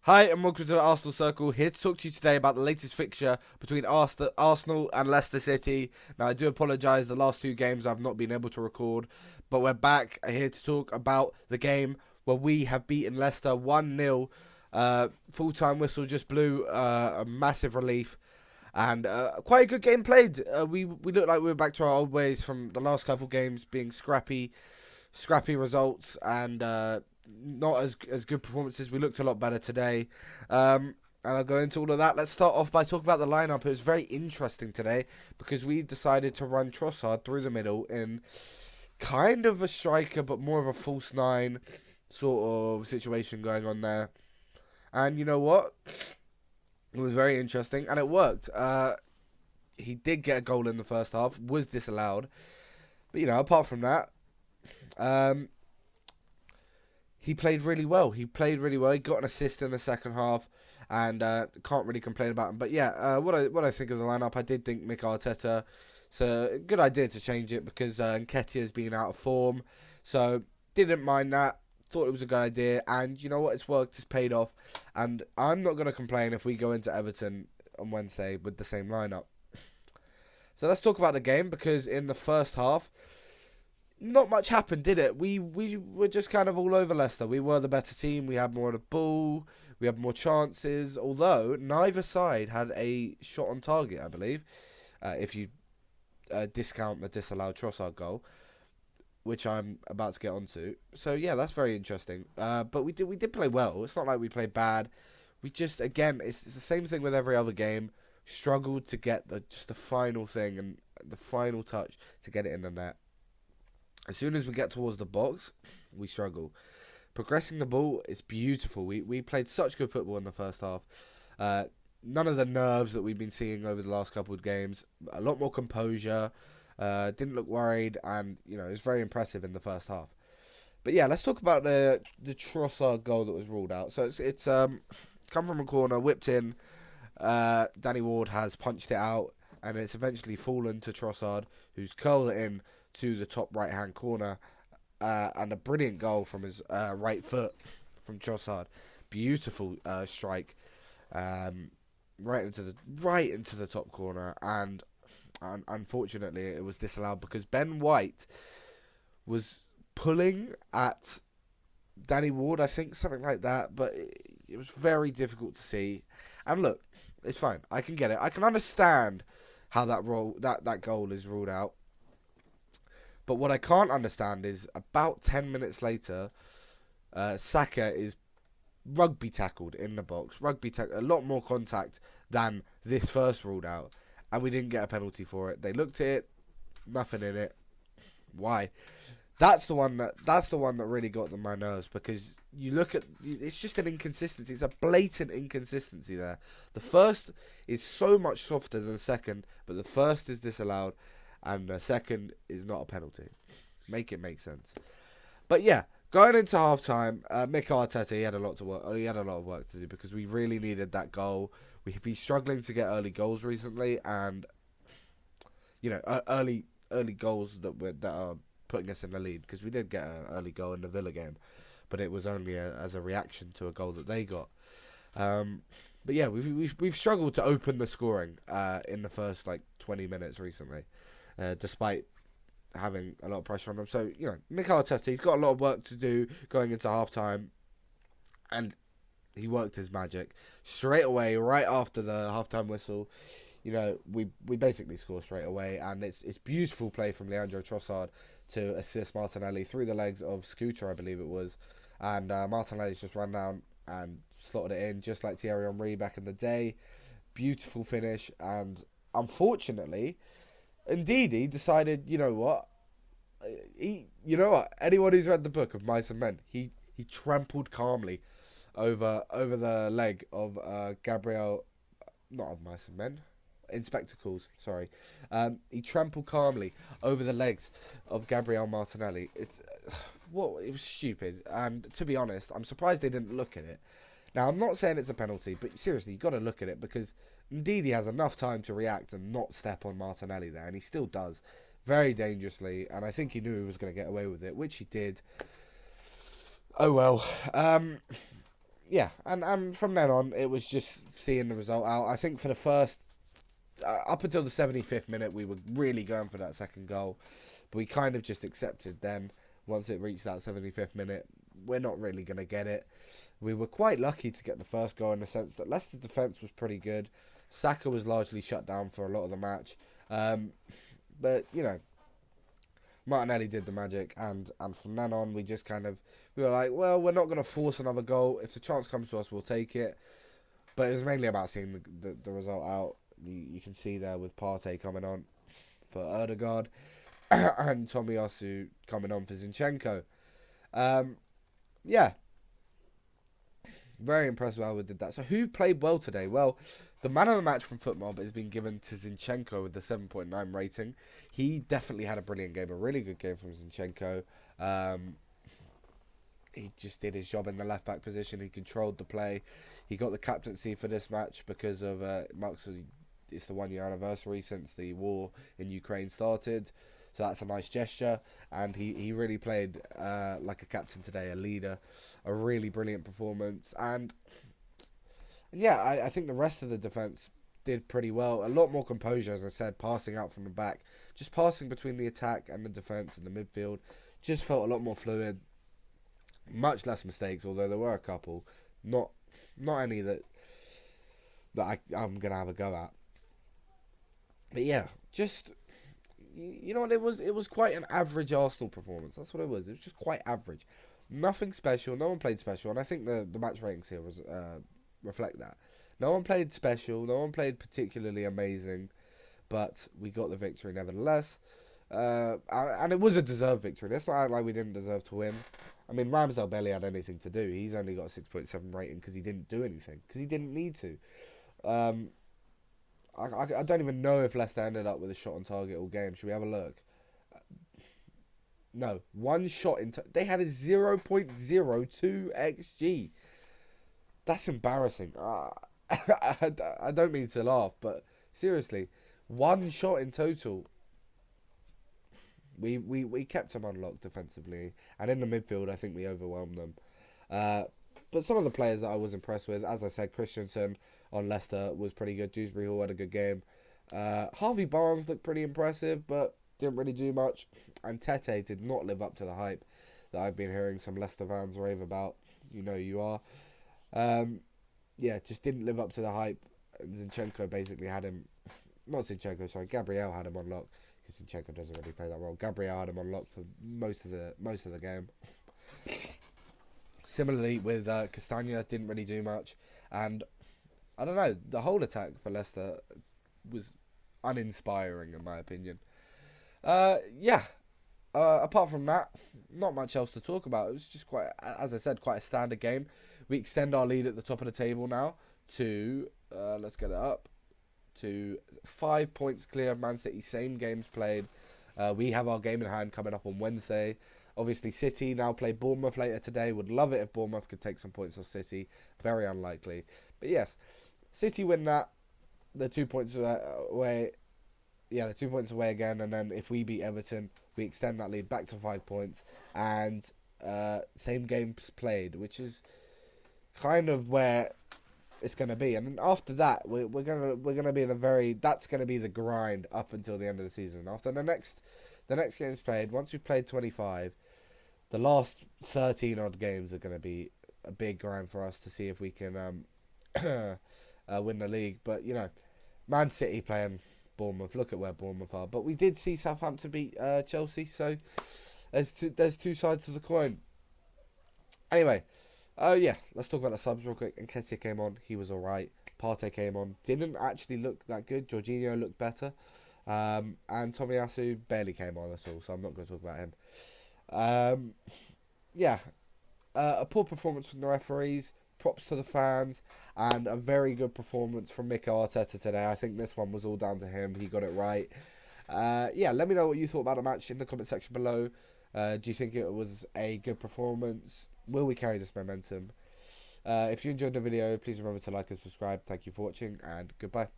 Hi and welcome to the Arsenal Circle. Here to talk to you today about the latest fixture between Arsenal and Leicester City. Now, I do apologise, the last two games I've not been able to record, but we're back here to talk about the game where we have beaten Leicester 1-0. Full-time whistle just blew, a massive relief, and quite a good game played. We looked like we were back to our old ways from the last couple games, being scrappy results and not as good performances. We looked a lot better today. And I'll go into all of that. Let's start off by talking about the lineup. It was very interesting today because we decided to run Trossard through the middle in kind of a striker, but more of a false nine sort of situation going on there. And you know what? It was very interesting, and it worked. He did get a goal in the first half, was disallowed. But, apart from that, he played really well. He got an assist in the second half, and can't really complain about him. But yeah, what I think of the lineup, I did think Mikel Arteta, it's a good idea to change it because Nketiah's been out of form, so didn't mind that. Thought it was a good idea, and you know what? It's worked. It's paid off, and I'm not going to complain if we go into Everton on Wednesday with the same lineup. So let's talk about the game because in the first half, not much happened, did it? We were just kind of all over Leicester. We were the better team. We had more of the ball. We had more chances. Although neither side had a shot on target, I believe, if you discount the disallowed Trossard goal, which I'm about to get onto. So yeah, that's very interesting. But we did play well. It's not like we played bad. We just, again, it's the same thing with every other game. Struggled to get the final thing and the final touch to get it in the net. As soon as we get towards the box, we struggle. Progressing the ball is beautiful. We played such good football in the first half. None of the nerves that we've been seeing over the last couple of games. A lot more composure. Didn't look worried, and it was very impressive in the first half. But yeah, let's talk about the Trossard goal that was ruled out. So it's come from a corner, whipped in. Danny Ward has punched it out, and it's eventually fallen to Trossard, who's curled it in to the top right hand corner, and a brilliant goal from his right foot from Trossard. Beautiful strike, right into the top corner, and unfortunately it was disallowed because Ben White was pulling at Danny Ward, I think, something like that, but it was very difficult to see. And look, it's fine. I can get it. I can understand how that goal is ruled out. But what I can't understand is about 10 minutes later, Saka is rugby tackled in the box. A lot more contact than this first ruled out. And we didn't get a penalty for it. They looked at it, nothing in it. Why? That's the one that really got on my nerves because you look at it's just an inconsistency. It's a blatant inconsistency there. The first is so much softer than the second, but the first is disallowed, and the second is not a penalty. Make it make sense. But yeah, going into half time, Mikel Arteta he had a lot of work to do because we really needed that goal. We've been struggling to get early goals recently, and early goals that are putting us in the lead because we did get an early goal in the Villa game, but it was only as a reaction to a goal that they got. But yeah, we've struggled to open the scoring in the first 20 minutes recently, despite having a lot of pressure on them. So Mikel Arteta he's got a lot of work to do going into half time, and he worked his magic straight away right after the halftime whistle. We basically score straight away, and it's beautiful play from Leandro Trossard to assist Martinelli through the legs of Scooter, I believe it was, and Martinelli's just run down and slotted it in just like Thierry Henry back in the day. Beautiful finish, and unfortunately, indeed, he decided, anyone who's read the book of Mice and Men, he trampled calmly over the leg of Gabriel, not of Mice and Men, in spectacles, sorry. He trampled calmly over the legs of Gabriel Martinelli. It was stupid, and to be honest, I'm surprised they didn't look at it. Now, I'm not saying it's a penalty, but seriously, you've got to look at it because indeed he has enough time to react and not step on Martinelli there, and he still does very dangerously, and I think he knew he was going to get away with it, which he did. Oh well. yeah, and from then on, it was just seeing the result out. I think for the first, up until the 75th minute, we were really going for that second goal. But we kind of just accepted then, once it reached that 75th minute, we're not really going to get it. We were quite lucky to get the first goal in the sense that Leicester's defence was pretty good. Saka was largely shut down for a lot of the match. Um, but, you know, Martinelli did the magic, and from then on, we just kind of, we were like, well, we're not going to force another goal. If the chance comes to us, we'll take it. But it was mainly about seeing the result out. You can see there with Partey coming on for Erdegaard and Tomiyasu coming on for Zinchenko. Um, yeah, very impressed with how we did that. So who played well today? Well, the man of the match from FootMob has been given to Zinchenko with the 7.9 rating. He definitely had a brilliant game, a really good game from Zinchenko. Um, he just did his job in the left back position. He controlled the play. He got the captaincy for this match because of it's the 1 year anniversary since the war in Ukraine started. So that's a nice gesture, and he really played like a captain today, a leader, a really brilliant performance, and yeah, I think the rest of the defence did pretty well. A lot more composure, as I said, passing out from the back, just passing between the attack and the defence and the midfield, just felt a lot more fluid. Much less mistakes, although there were a couple, not any I'm gonna have a go at. But yeah, just you know what, it was quite an average Arsenal performance. That's what it was. It was just quite average, nothing special. No one played special, and I think the match ratings here was reflect that. No one played special. No one played particularly amazing, but we got the victory nevertheless. And it was a deserved victory. Let's not act like we didn't deserve to win. I mean, Ramsdale barely had anything to do. He's only got a 6.7 rating because he didn't do anything, because he didn't need to. Um, I don't even know if Leicester ended up with a shot on target all game. Should we have a look? No, one shot in. They had a 0.02 xg. That's embarrassing. I don't mean to laugh, but seriously, one shot in total. We kept them unlocked defensively, and in the midfield, I think we overwhelmed them. Uh, but some of the players that I was impressed with, as I said, Christensen on Leicester was pretty good. Dewsbury Hall had a good game. Harvey Barnes looked pretty impressive, but didn't really do much. And Tete did not live up to the hype that I've been hearing some Leicester fans rave about. You know you are. Yeah, just didn't live up to the hype. Zinchenko basically had him. Not Zinchenko, sorry. Gabriel had him on lock. Because Zinchenko doesn't really play that role. Gabriel had him on lock for most of the game. Similarly with Castagna, didn't really do much. And I don't know, the whole attack for Leicester was uninspiring in my opinion. Yeah. Apart from that, not much else to talk about. It was just quite, as I said, quite a standard game. We extend our lead at the top of the table now to, let's get it up, to 5 points clear of Man City. Same games played. We have our game in hand coming up on Wednesday. Obviously, City now play Bournemouth later today. Would love it if Bournemouth could take some points off City. Very unlikely. But yes, City win that. They're 2 points away. Yeah, they're 2 points away again. And then if we beat Everton, we extend that lead back to 5 points. And same games played, which is kind of where it's going to be. And after that, we're gonna be in a very, that's going to be the grind up until the end of the season. After the next game's played, once we've played 25, the last 13 odd games are going to be a big grind for us to see if we can win the league. But you know, Man City playing Bournemouth. Look at where Bournemouth are. But we did see Southampton beat Chelsea, so there's two sides to the coin. Anyway, yeah, let's talk about the subs real quick. Nketiah came on, he was alright. Partey came on, didn't actually look that good. Jorginho looked better. And Tomiyasu barely came on at all, so I'm not going to talk about him. Yeah, a poor performance from the referees. Props to the fans, and a very good performance from Mikel Arteta today. I think this one was all down to him. He got it right. Yeah, let me know what you thought about the match in the comment section below. Do you think it was a good performance? Will we carry this momentum? If you enjoyed the video, please remember to like and subscribe. Thank you for watching, and goodbye.